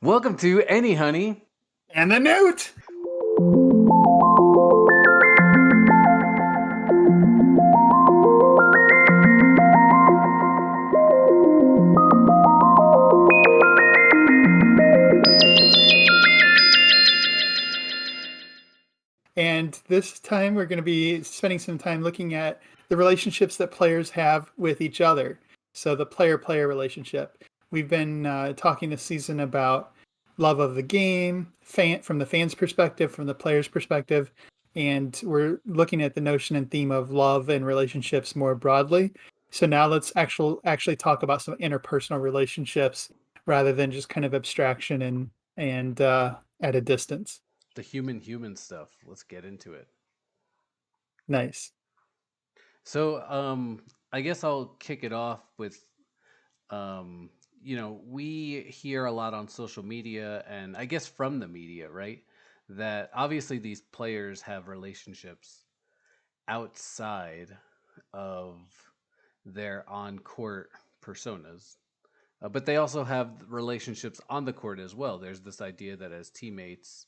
Welcome to Anyhoney. And the Newt. And this time we're going to be spending some time looking at the relationships that players have with each other. So the player-player relationship. We've been talking this season about love of the game, from the fans' perspective, from the players' perspective, and we're looking at the notion and theme of love and relationships more broadly. So now let's actually talk about some interpersonal relationships rather than just kind of abstraction and at a distance. The human stuff. Let's get into it. Nice. So, I guess I'll kick it off with, we hear a lot on social media and I guess from the media, right? That obviously these players have relationships outside of their on court personas. But they also have relationships on the court as well. There's this idea that as teammates,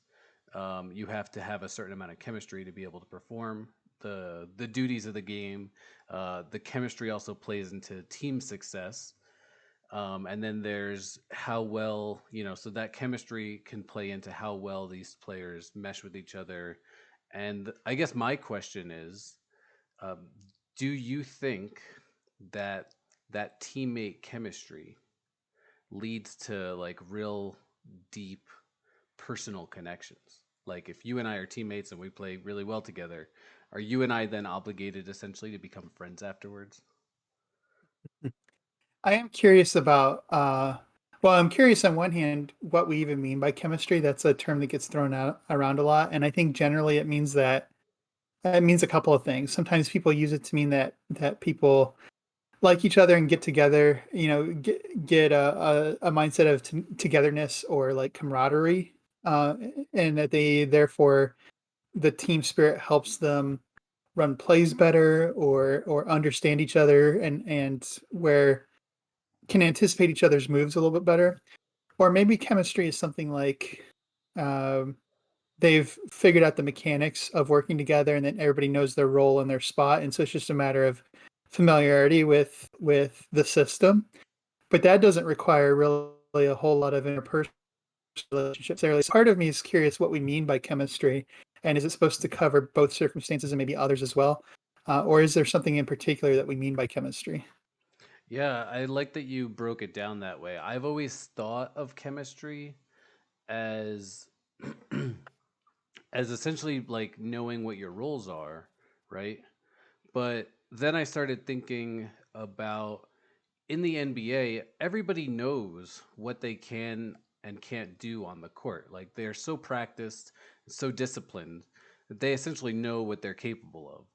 you have to have a certain amount of chemistry to be able to perform the duties of the game. The chemistry also plays into team success. And then there's how well, so that chemistry can play into how well these players mesh with each other. And I guess my question is, um, do you think that that teammate chemistry leads to like real deep personal connections? Like if you and I are teammates and we play really well together, are you and I then obligated essentially to become friends afterwards? I am curious about, well, I'm curious on one hand what we even mean by chemistry. That's a term that gets thrown out around a lot. And I think generally it means a couple of things. Sometimes people use it to mean that people like each other and get together, get a mindset of togetherness or like camaraderie, uh, and that they therefore the team spirit helps them run plays better or understand each other and where can anticipate each other's moves a little bit better. Or maybe chemistry is something like um, they've figured out the mechanics of working together, and then everybody knows their role and their spot, and so it's just a matter of familiarity with the system. But that doesn't require really a whole lot of interpersonal relationships. So part of me is curious what we mean by chemistry, and is it supposed to cover both circumstances and maybe others as well, or is there something in particular that we mean by chemistry? Yeah, I like that you broke it down that way. I've always thought of chemistry as as essentially like knowing what your roles are, right? But then I started thinking about in the NBA, everybody knows what they can and can't do on the court. Like they're so practiced, so disciplined that they essentially know what they're capable of.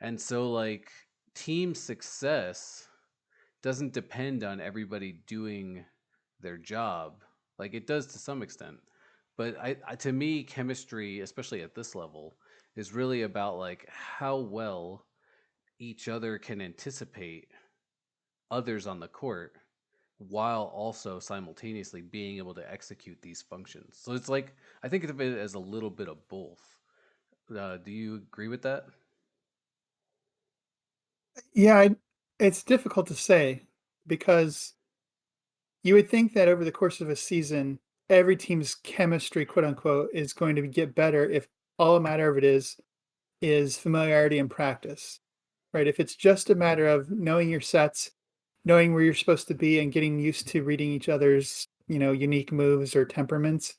And so like team success doesn't depend on everybody doing their job. Like it does to some extent. But to me, chemistry, especially at this level, is really about like how well each other can anticipate others on the court while also simultaneously being able to execute these functions. So it's like I think of it as a little bit of both. Do you agree with that? Yeah, it's difficult to say because you would think that over the course of a season, every team's chemistry, quote unquote, is going to get better if all a matter of it is familiarity and practice, right? If it's just a matter of knowing your sets, knowing where you're supposed to be, and getting used to reading each other's, unique moves or temperaments,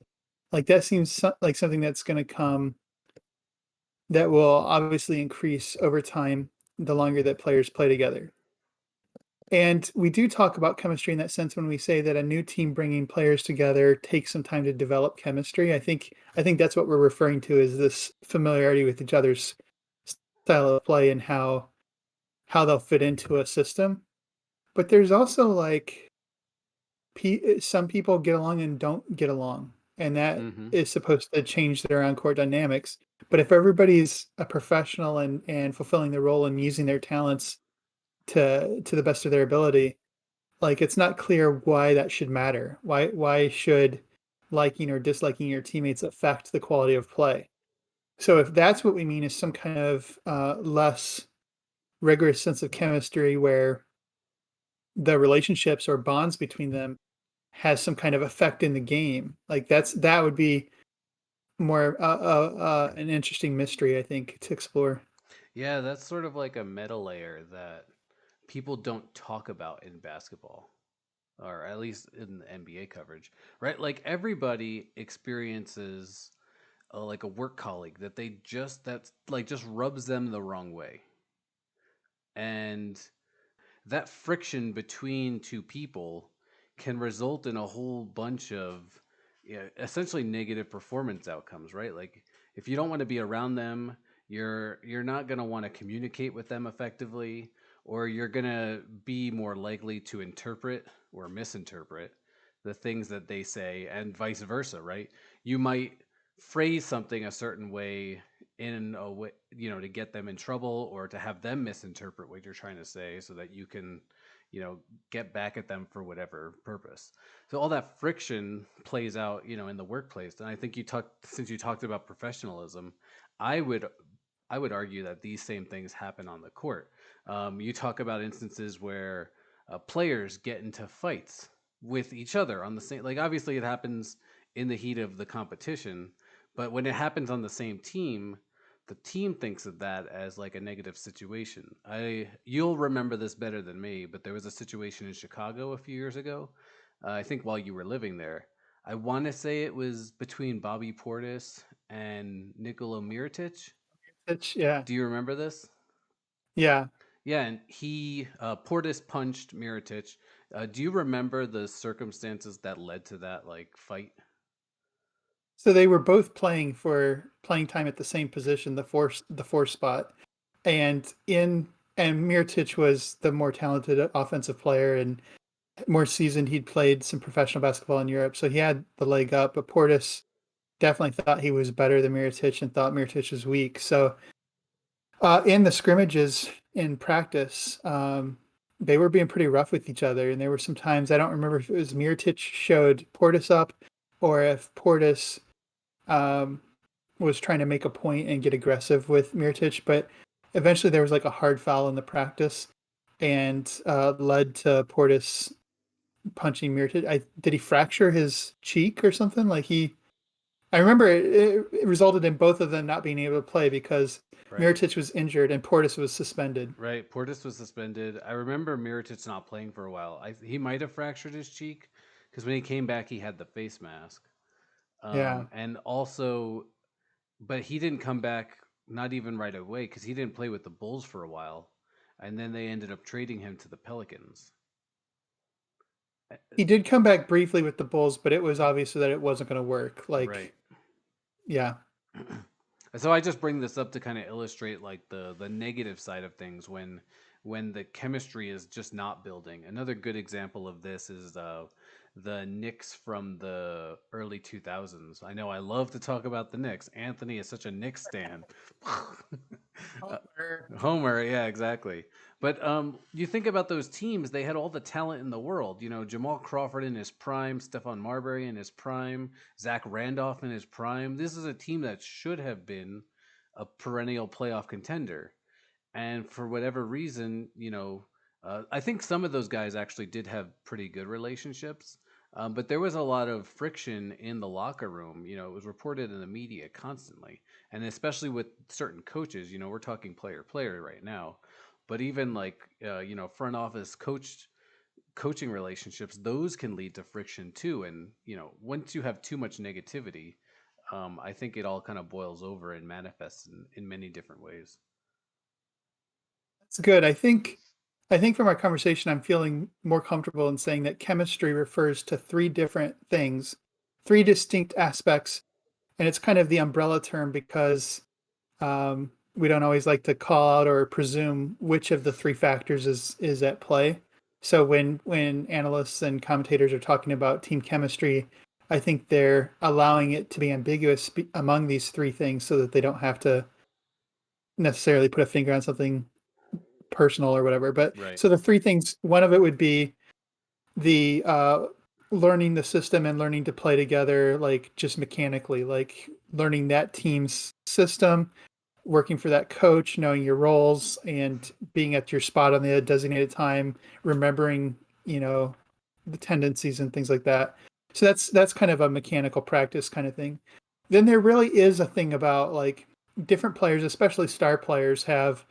like that seems like something that's going to come that will obviously increase over time the longer that players play together. And we do talk about chemistry in that sense when we say that a new team bringing players together takes some time to develop chemistry. I think that's what we're referring to is this familiarity with each other's style of play and how they'll fit into a system. But there's also like some people get along and don't get along, and that Mm-hmm. is supposed to change their on-court dynamics. But if everybody's a professional and fulfilling their role and using their talents to the best of their ability, like it's not clear why that should matter. Why should liking or disliking your teammates affect the quality of play. So if that's what we mean is some kind of less rigorous sense of chemistry where the relationships or bonds between them has some kind of effect in the game, like that would be more an interesting mystery, I think, to explore. Yeah, that's sort of like a meta layer that people don't talk about in basketball, or at least in the NBA coverage, right? Like everybody experiences like a work colleague that they just that's like just rubs them the wrong way, and that friction between two people can result in a whole bunch of, yeah, essentially negative performance outcomes, right? Like if you don't want to be around them, you're not going to want to communicate with them effectively, or you're going to be more likely to interpret or misinterpret the things that they say, and vice versa, right? You might phrase something a certain way in a way, to get them in trouble or to have them misinterpret what you're trying to say so that you can, you know, get back at them for whatever purpose. So all that friction plays out, in the workplace. And I think since you talked about professionalism, I would I would argue that these same things happen on the court. You talk about instances where players get into fights with each other on the same. Like obviously, it happens in the heat of the competition, but when it happens on the same team, the team thinks of that as like a negative situation. You'll remember this better than me, but there was a situation in Chicago a few years ago. I think while you were living there. I want to say it was between Bobby Portis and Nikola Mirotic. Yeah, Do you remember this? yeah. Yeah, and he Portis punched Mirotic. Do you remember the circumstances that led to that like fight? So they were both playing for playing time at the same position, the four spot, and Mirotic was the more talented offensive player and more seasoned. He'd played some professional basketball in Europe, so he had the leg up. But Portis definitely thought he was better than Mirotic and thought Mirotic was weak. So in the scrimmages in practice, they were being pretty rough with each other, and there were some times I don't remember if it was Mirotic showed Portis up or if Portis um, was trying to make a point and get aggressive with Mirotic, but eventually there was like a hard foul in the practice and led to Portis punching Mirotic. Did he fracture his cheek or something? I remember it resulted in both of them not being able to play because Right. Mirotic was injured and Portis was suspended. Right. Portis was suspended. I remember Mirotic not playing for a while. He might have fractured his cheek because when he came back, he had the face mask. Yeah. And also, but he didn't come back not even right away because he didn't play with the Bulls for a while, and then they ended up trading him to the Pelicans. He did come back briefly with the Bulls, but it was obvious that it wasn't going to work. Right. Yeah. So I just bring this up to kind of illustrate like the negative side of things when the chemistry is just not building. Another good example of this is the Knicks from the early 2000s. I know I love to talk about the Knicks. Anthony is such a Knicks stan. Uh, Homer. Homer, yeah, exactly. But you think about those teams; they had all the talent in the world. You know, Jamal Crawford in his prime, Stephon Marbury in his prime, Zach Randolph in his prime. This is a team that should have been a perennial playoff contender, and for whatever reason, I think some of those guys actually did have pretty good relationships. But there was a lot of friction in the locker room. You know, it was reported in the media constantly, and especially with certain coaches. You know, we're talking player right now, but even like front office coaching relationships, those can lead to friction too. And once you have too much negativity, I think it all kind of boils over and manifests in many different ways. That's good. I think from our conversation, I'm feeling more comfortable in saying that chemistry refers to three different things, three distinct aspects, and it's kind of the umbrella term because we don't always like to call out or presume which of the three factors is at play. So when analysts and commentators are talking about team chemistry, I think they're allowing it to be ambiguous among these three things so that they don't have to necessarily put a finger on something personal or whatever. But Right. so the three things, one of it would be the learning the system and learning to play together, like just mechanically, like learning that team's system, working for that coach, knowing your roles, and being at your spot on the designated time, remembering, you know, the tendencies and things like that. So that's kind of a mechanical practice kind of thing. Then there really is a thing about like different players, especially star players, have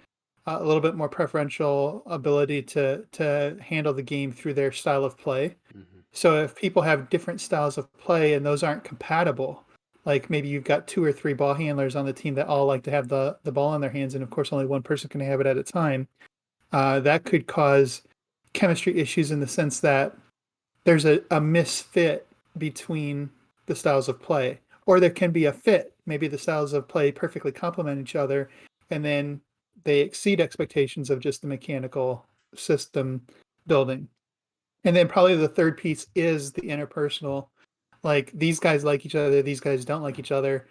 a little bit more preferential ability to handle the game through their style of play. Hmm. So if people have different styles of play and those aren't compatible, like maybe you've got two or three ball handlers on the team that all like to have the ball in their hands, and of course only one person can have it at a time, that could cause chemistry issues in the sense that there's a misfit between the styles of play. Or there can be a fit. Maybe the styles of play perfectly complement each other, and then they exceed expectations of just the mechanical system building. And then probably the third piece is the interpersonal. Like these guys like each other, these guys don't like each other.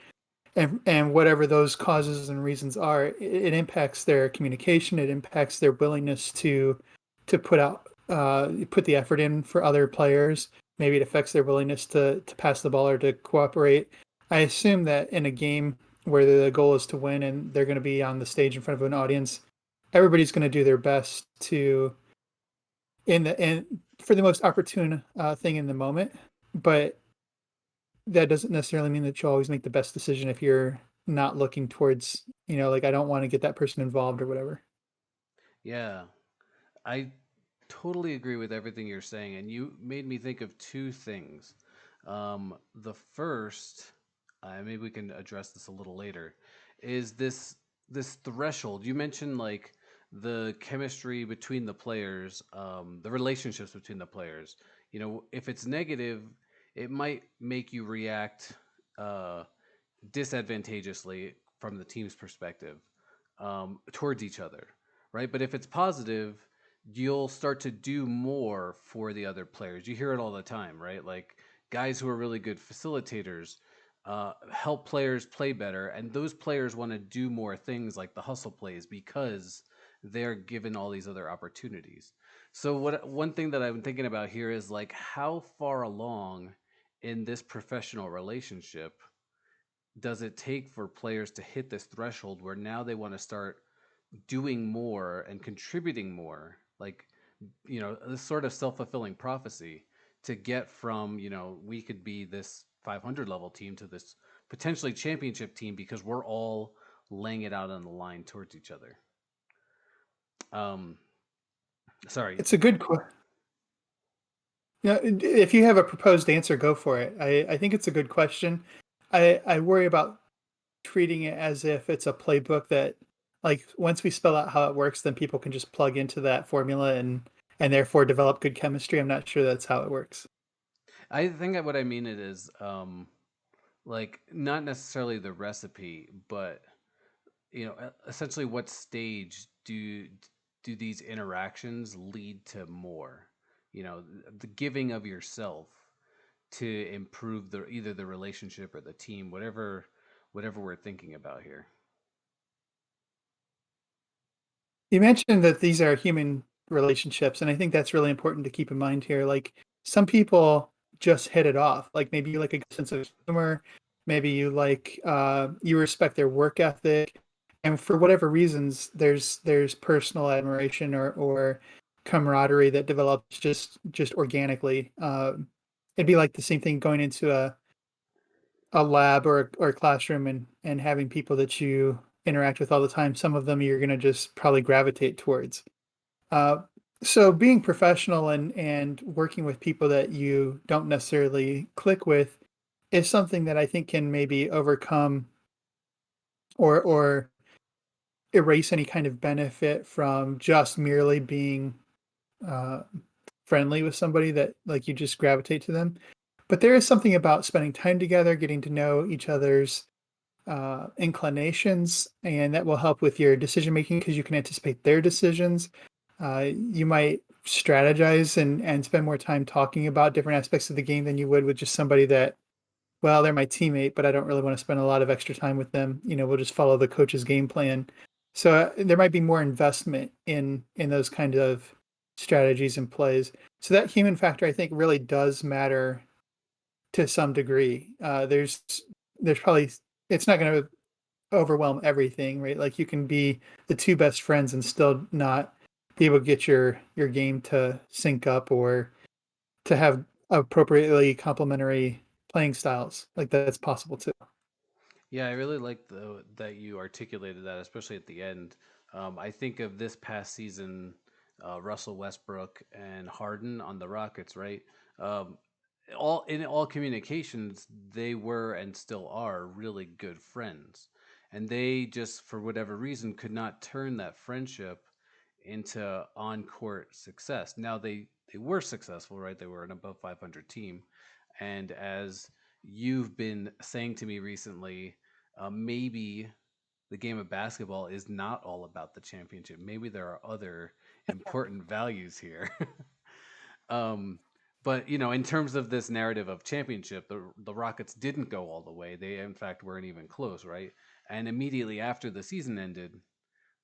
And whatever those causes and reasons are, it impacts their communication, it impacts their willingness to put the effort in for other players. Maybe it affects their willingness to pass the ball or to cooperate. I assume that in a game where the goal is to win and they're going to be on the stage in front of an audience, everybody's going to do their best to in for the most opportune thing in the moment. But that doesn't necessarily mean that you always make the best decision if you're not looking towards, like I don't want to get that person involved or whatever. Yeah, I totally agree with everything you're saying, and you made me think of two things. The first, maybe we can address this a little later, is this threshold. You mentioned like the chemistry between the players, the relationships between the players. You know, if it's negative, it might make you react uh, disadvantageously from the team's perspective towards each other, right? But if it's positive, you'll start to do more for the other players. You hear it all the time, right? Like guys who are really good facilitators help players play better, and those players want to do more things like the hustle plays because they're given all these other opportunities. So what one thing that I'm thinking about here is like how far along in this professional relationship does it take for players to hit this threshold where now they want to start doing more and contributing more, like, this sort of self-fulfilling prophecy, to get from, we could be this 500 level team to this potentially championship team because we're all laying it out on the line towards each other. um Sorry. It's a good question. Yeah, if you have a proposed answer, go for it. I think it's a good question. I worry about treating it as if it's a playbook that, like, once we spell out how it works, then people can just plug into that formula and therefore develop good chemistry. I'm not sure that's how it works. I think that what I mean it is, like, not necessarily the recipe, but essentially what stage do these interactions lead to more, the giving of yourself to improve the either the relationship or the team, whatever we're thinking about here. You mentioned that these are human relationships, and I think that's really important to keep in mind here. Like some people just hit it off. Like maybe you like a good sense of humor, maybe you respect their work ethic, and for whatever reasons, there's personal admiration or camaraderie that develops just organically. It'd be like the same thing going into a lab or a classroom and having people that you interact with all the time. Some of them you're going to just probably gravitate towards. Uh, so being professional and working with people that you don't necessarily click with is something that I think can maybe overcome or erase any kind of benefit from just merely being uh, friendly with somebody that like you just gravitate to them. But there is something about spending time together, getting to know each other's inclinations, and that will help with your decision making because you can anticipate their decisions. You might strategize and spend more time talking about different aspects of the game than you would with just somebody that, well, they're my teammate, but I don't really want to spend a lot of extra time with them. We'll just follow the coach's game plan. So there might be more investment in those kind of strategies and plays. So that human factor, I think, really does matter to some degree. There's probably it's not going to overwhelm everything, right? Like you can be the two best friends and still not be able to get your game to sync up or to have appropriately complementary playing styles. Like that's possible too. Yeah, I really like that you articulated that, especially at the end. I think of this past season, Russell Westbrook and Harden on the Rockets, right? Um, all in all communications, they were and still are really good friends, and they just, for whatever reason, could not turn that friendship into on court success. Now they were successful, right? They were an above 500 team, and as you've been saying to me recently, maybe the game of basketball is not all about the championship. Maybe there are other important values here. um, but in terms of this narrative of championship, the Rockets didn't go all the way. They, in fact, weren't even close, right? And immediately after the season ended,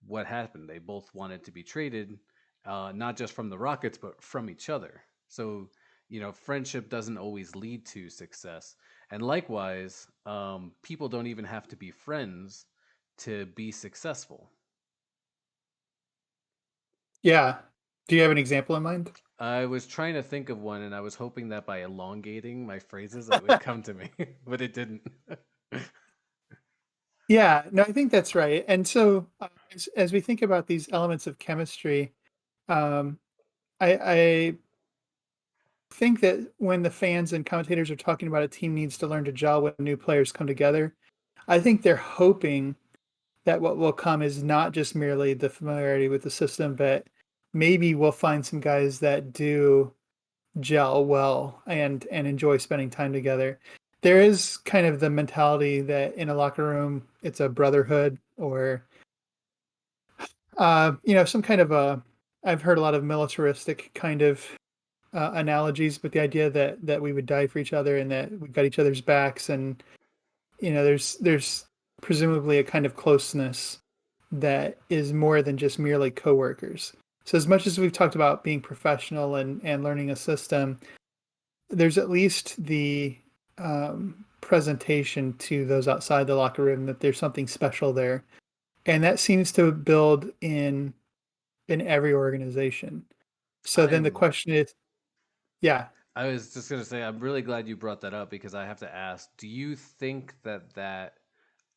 what happened? They both wanted to be traded, not just from the Rockets, but from each other. So, friendship doesn't always lead to success. And likewise, people don't even have to be friends to be successful. Yeah. Do you have an example in mind? I was trying to think of one, and I was hoping that by elongating my phrases, it would come to me, but it didn't. Yeah, no, I think that's right. And so, as we think about these elements of chemistry, um, I think that when the fans and commentators are talking about a team needs to learn to gel when new players come together, I think they're hoping that what will come is not just merely the familiarity with the system, but maybe we'll find some guys that do gel well and enjoy spending time together. There is kind of the mentality that in a locker room it's a brotherhood or some kind of a I've heard a lot of militaristic kind of analogies, but the idea that we would die for each other and that we've got each other's backs, and there's presumably a kind of closeness that is more than just merely coworkers. So as much as we've talked about being professional and learning a system, there's at least the presentation to those outside the locker room that there's something special there, and that seems to build in every organization. So then the I'm question is, yeah. I was just gonna say, I'm really glad you brought that up because I have to ask: do you think that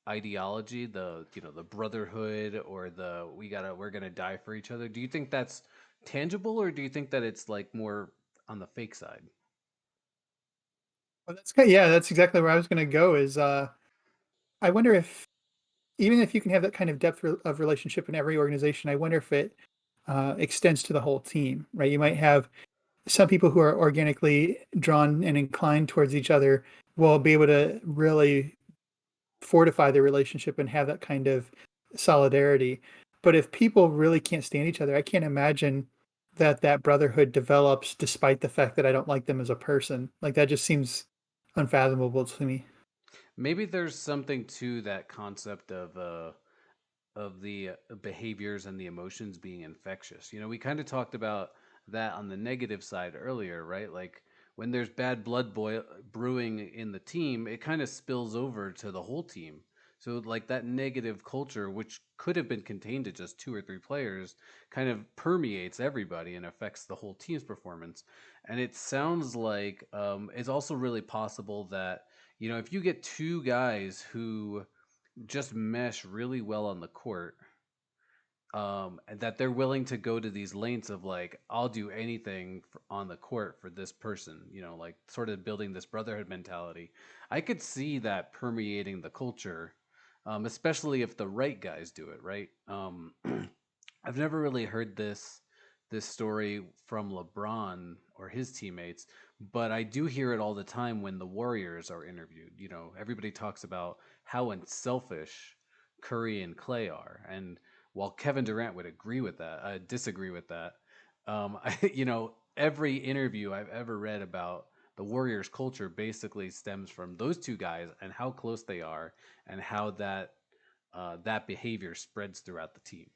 ideology, the brotherhood or the we're gonna die for each other, do you think that's tangible, or do you think that it's like more on the fake side? Well, yeah, that's exactly where I was going to go. Is I wonder if even if you can have that kind of depth of relationship in every organization, I wonder if it extends to the whole team, right? You might have some people who are organically drawn and inclined towards each other will be able to really fortify their relationship and have that kind of solidarity. But if people really can't stand each other, I can't imagine that brotherhood develops despite the fact that I don't like them as a person. Like that just seems unfathomable to me. Maybe there's something to that concept of the behaviors and the emotions being infectious. We kind of talked about that on the negative side earlier, right? Like when there's bad brewing in the team, it kind of spills over to the whole team. So like that negative culture, which could have been contained to just two or three players, kind of permeates everybody and affects the whole team's performance. And it sounds like it's also really possible that if you get two guys who just mesh really well on the court, and that they're willing to go to these lengths of like, I'll do anything on the court for this person, like sort of building this brotherhood mentality. I could see that permeating the culture, especially if the right guys do it, right? I've never really heard this story from LeBron or his teammates, but I do hear it all the time when the Warriors are interviewed. Everybody talks about how unselfish Curry and Clay are, and while Kevin Durant would agree with that, I disagree with that. Every interview I've ever read about the Warriors culture basically stems from those two guys and how close they are, and how that behavior spreads throughout the team.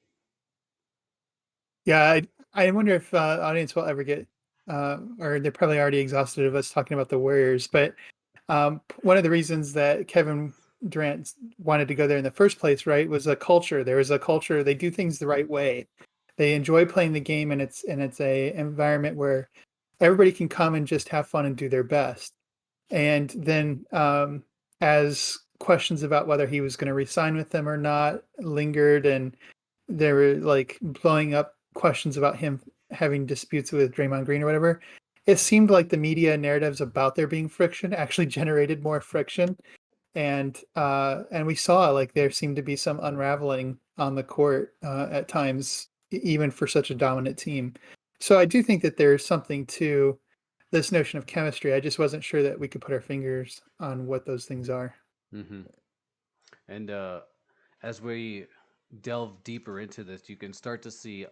Yeah, I wonder if the audience will ever get or they're probably already exhausted of us talking about the Warriors. But one of the reasons that Kevin Durant wanted to go there in the first place, right, was a culture. There is a culture. They do things the right way. They enjoy playing the game, and it's a environment where everybody can come and just have fun and do their best. And then as questions about whether he was going to resign with them or not lingered, and there were like blowing up questions about him having disputes with Draymond Green or whatever, it seemed like the media narratives about there being friction actually generated more friction. And we saw like there seemed to be some unraveling on the court at times, even for such a dominant team. So I do think that there's something to this notion of chemistry. I just wasn't sure that we could put our fingers on what those things are. Hmm. And as we delve deeper into this, you can start to see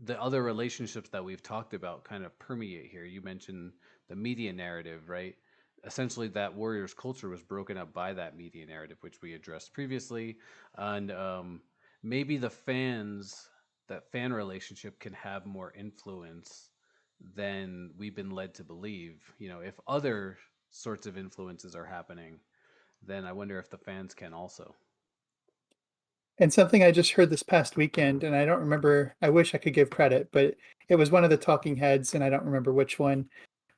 the other relationships that we've talked about kind of permeate here. You mentioned the media narrative, right? Essentially, that Warriors culture was broken up by that media narrative, which we addressed previously, and maybe that fan relationship can have more influence than we've been led to believe. You know, if other sorts of influences are happening, then I wonder if the fans can also. And something I just heard this past weekend, and I don't remember, I wish I could give credit, but it was one of the talking heads, and I don't remember which one,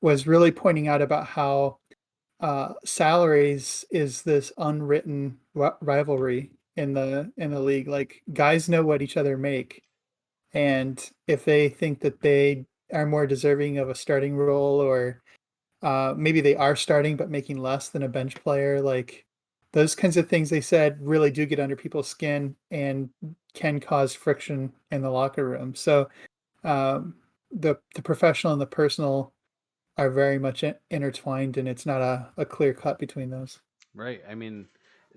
was really pointing out about how salaries is this unwritten rivalry in the league. Like guys know what each other make, and if they think that they are more deserving of a starting role, or maybe they are starting but making less than a bench player, like those kinds of things they said really do get under people's skin and can cause friction in the locker room. So um, the professional and the personal are very much intertwined, and it's not a clear cut between those. Right. I mean,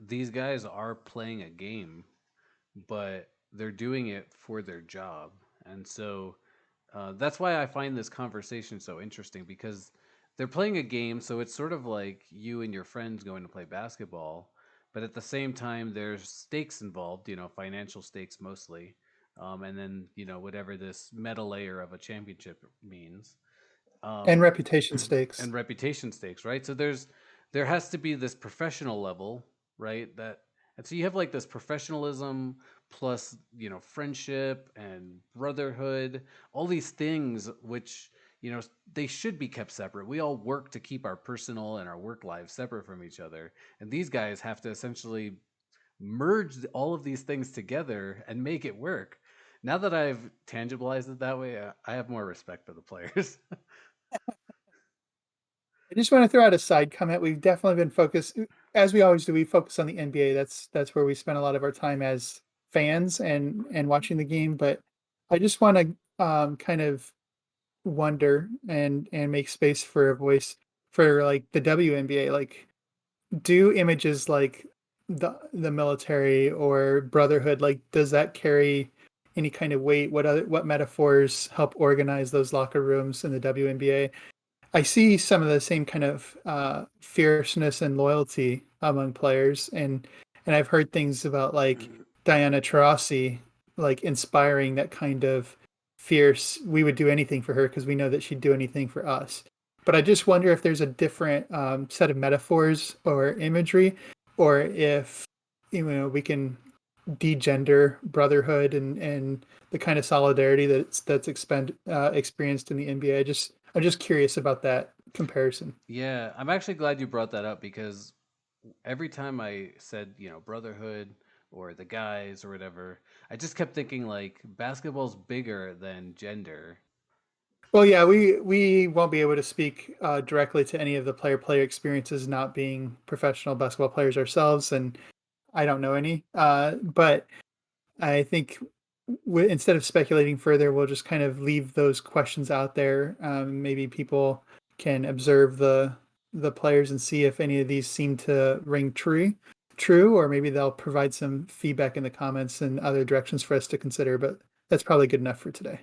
these guys are playing a game, but they're doing it for their job. And so that's why I find this conversation so interesting because they're playing a game. So it's sort of like you and your friends going to play basketball. But at the same time, there's stakes involved, financial stakes mostly. And then, whatever this meta layer of a championship means. And Um, reputation stakes. and reputation stakes, right? So there has to be this professional level, right? And so you have like this professionalism plus friendship and brotherhood, all these things which they should be kept separate. We all work to keep our personal and our work lives separate from each other, and these guys have to essentially merge all of these things together and make it work. Now that I've tangibilized it that way, I have more respect for the players. I just want to throw out a side comment. We've definitely been focused, as we always do. We focus on the NBA. That's where we spend a lot of our time as fans and watching the game. But I just want to kind of wonder and make space for a voice for like the WNBA. Like, do images like the military or brotherhood, like, does that carry any kind of weight? What metaphors help organize those locker rooms in the WNBA? I see some of the same kind of fierceness and loyalty among players, and I've heard things about like Diana Taurasi, like inspiring that kind of fierce. We would do anything for her because we know that she'd do anything for us. But I just wonder if there's a different set of metaphors or imagery, or if we can degender brotherhood and the kind of solidarity that's experienced in the NBA. I'm just curious about that comparison. Yeah, I'm actually glad you brought that up because every time I said, brotherhood or the guys or whatever, I just kept thinking like basketball's bigger than gender. Well, yeah, we won't be able to speak directly to any of the player experiences, not being professional basketball players ourselves, and I don't know any. But I think instead of speculating further, we'll just kind of leave those questions out there. Maybe people can observe the players and see if any of these seem to ring true, or maybe they'll provide some feedback in the comments and other directions for us to consider. But that's probably good enough for today.